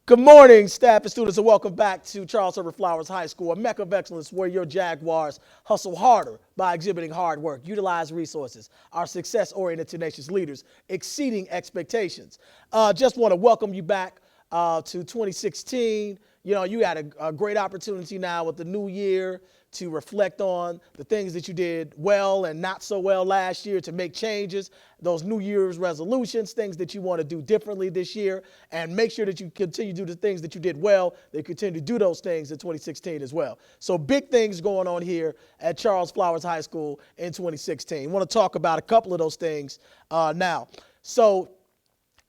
Good morning, staff and students, and welcome back to Charles Herbert Flowers High School, a mecca of excellence where your Jaguars hustle harder by exhibiting hard work, utilize resources, are success-oriented, tenacious leaders, exceeding expectations. Just want to welcome you back to 2016. You know, you had a great opportunity now with the new year to reflect on the things that you did well and not so well last year, to make changes, those New Year's resolutions, things that you want to do differently this year, and make sure that you continue to do the things that you did well, that you continue to do those things in 2016 as well. So big things going on here at Charles Flowers High School in 2016. I want to talk about a couple of those things now. So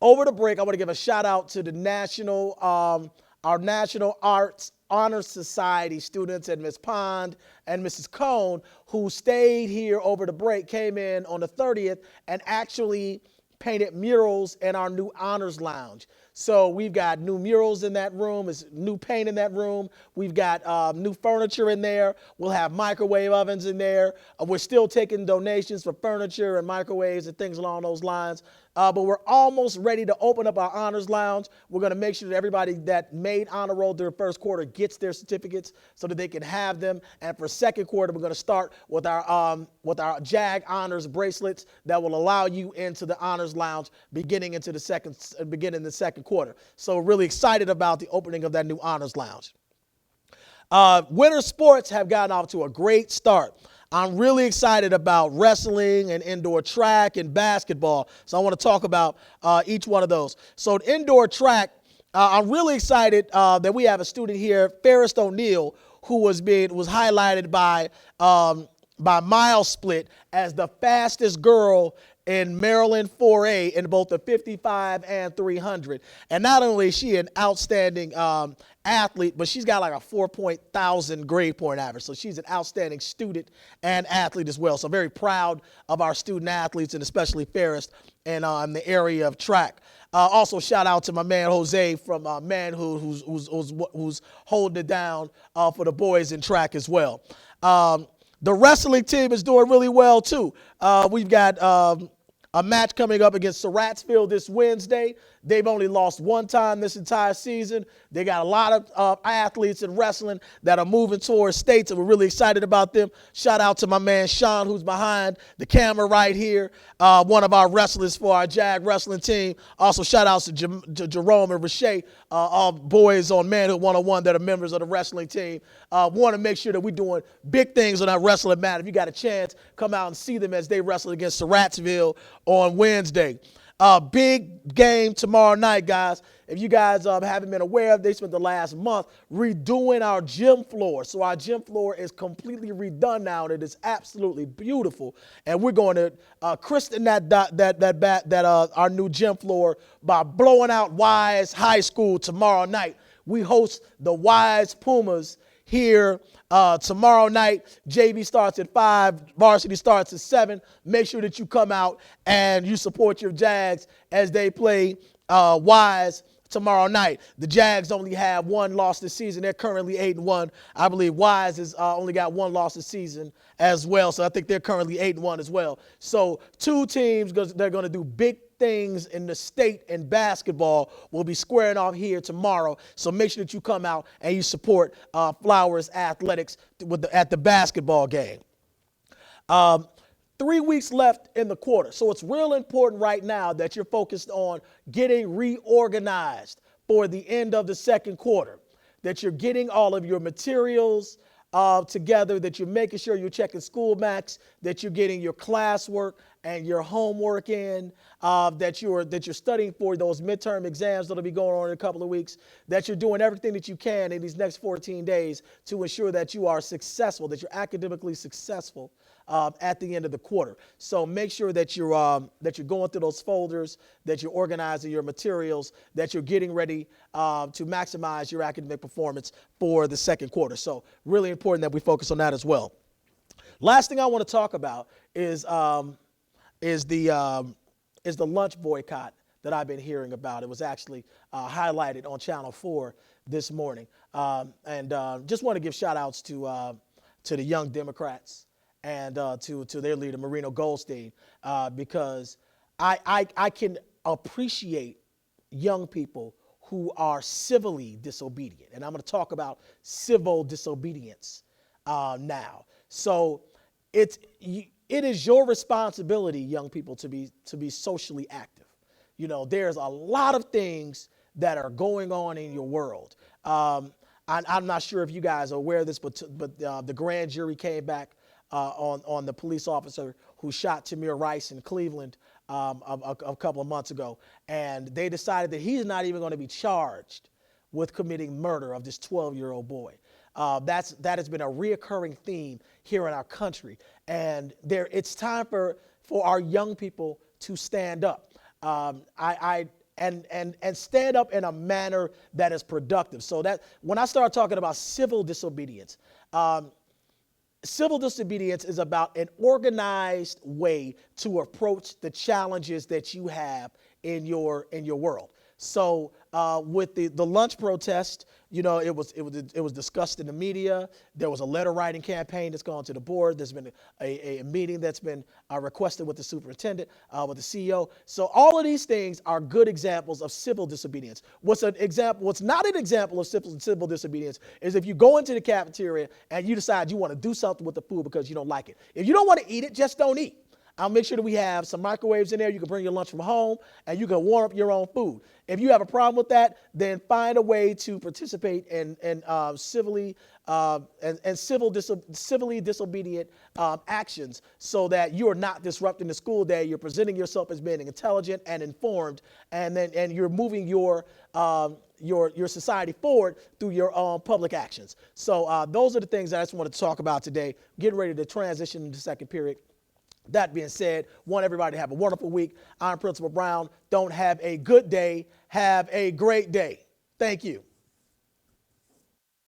over the break, I want to give a shout out to the our National Arts Honor Society students and Ms. Pond and Mrs. Cone, who stayed here over the break, came in on the 30th and actually painted murals in our new Honors Lounge. So we've got new murals in that room, is new paint in that room. We've got new furniture in there. We'll have microwave ovens in there. We're still taking donations for furniture and microwaves and things along those lines. But we're almost ready to open up our Honors Lounge. We're going to make sure that everybody that made honor roll during first quarter gets their certificates so that they can have them. And for second quarter, we're going to start with our JAG Honors bracelets that will allow you into the Honors Lounge beginning the second quarter. So really excited about the opening of that new Honors Lounge. Winter sports have gotten off to a great start. I'm really excited about wrestling and indoor track and basketball. So I want to talk about each one of those. So indoor track, I'm really excited that we have a student here, Ferris O'Neill, who was highlighted by Mile Split as the fastest girl in Maryland 4A in both the 55 and 300. And not only is she an outstanding athlete, but she's got like a 4,000 grade point average. So she's an outstanding student and athlete as well. So very proud of our student athletes, and especially Ferris in the area of track. Also, shout out to my man Jose from Manhood, who's holding it down for the boys in track as well. The wrestling team is doing really well too. We've got a match coming up against Surrattsville this Wednesday. They've only lost one time this entire season. They got a lot of athletes in wrestling that are moving towards states, and we're really excited about them. Shout out to my man Sean, who's behind the camera right here, one of our wrestlers for our JAG wrestling team. Also, shout outs to Jerome and Rashay, all boys on Manhood 101 that are members of the wrestling team. Want to make sure that we're doing big things on that wrestling mat. If you got a chance, come out and see them as they wrestle against Surrattsville on Wednesday. Big game tomorrow night, guys. If you guys haven't been aware of, they spent the last month redoing our gym floor. So our gym floor is completely redone now, and it is absolutely beautiful. And we're going to christen our new gym floor by blowing out Wise High School tomorrow night. We host the Wise Pumas here tomorrow night. JV starts at 5, varsity starts at 7. Make sure that you come out and you support your Jags as they play Wise tomorrow night. The Jags only have one loss this season. They're currently 8-1. I believe Wise has only got one loss this season as well. So I think they're currently 8-1 as well. So two teams, they're going to do big things in the state in basketball, will be squaring off here tomorrow. So make sure that you come out and you support Flowers Athletics at the basketball game. 3 weeks left in the quarter. So it's real important right now that you're focused on getting reorganized for the end of the second quarter, that you're getting all of your materials together, that you're making sure you're checking school max, that you're getting your classwork and your homework in, that you're studying for those midterm exams that'll be going on in a couple of weeks, that you're doing everything that you can in these next 14 days to ensure that you are successful, that you're academically successful at the end of the quarter. So make sure that you're going through those folders, that you're organizing your materials, that you're getting ready to maximize your academic performance for the second quarter. So really important that we focus on that as well. Last thing I want to talk about is the lunch boycott that I've been hearing about. It was actually highlighted on Channel 4 this morning. Just want to give shout outs to the Young Democrats and to their leader, Marino Goldstein, because I can appreciate young people who are civilly disobedient. And I'm going to talk about civil disobedience now. So it is your responsibility, young people, to be socially active. You know, there's a lot of things that are going on in your world. I'm not sure if you guys are aware of this, but the grand jury came back on the police officer who shot Tamir Rice in Cleveland a couple of months ago, and they decided that he's not even going to be charged with committing murder of this 12-year-old boy. That has been a reoccurring theme here in our country, and it's time for our young people to stand up. And stand up in a manner that is productive. So that when I start talking about civil disobedience, civil disobedience is about an organized way to approach the challenges that you have in your world. So with the lunch protest, you know, it was discussed in the media. There was a letter writing campaign that's gone to the board. There's been a meeting that's been requested with the superintendent, with the CEO. So all of these things are good examples of civil disobedience. What's not an example of civil disobedience is if you go into the cafeteria and you decide you want to do something with the food because you don't like it. If you don't want to eat it, just don't eat. I'll make sure that we have some microwaves in there. You can bring your lunch from home, and you can warm up your own food. If you have a problem with that, then find a way to participate in civilly disobedient actions, so that you are not disrupting the school day. You're presenting yourself as being intelligent and informed, and you're moving your society forward through your public actions. So those are the things that I just want to talk about today. Getting ready to transition into second period. That being said, want everybody to have a wonderful week. I'm Principal Brown. Don't have a good day. Have a great day. Thank you.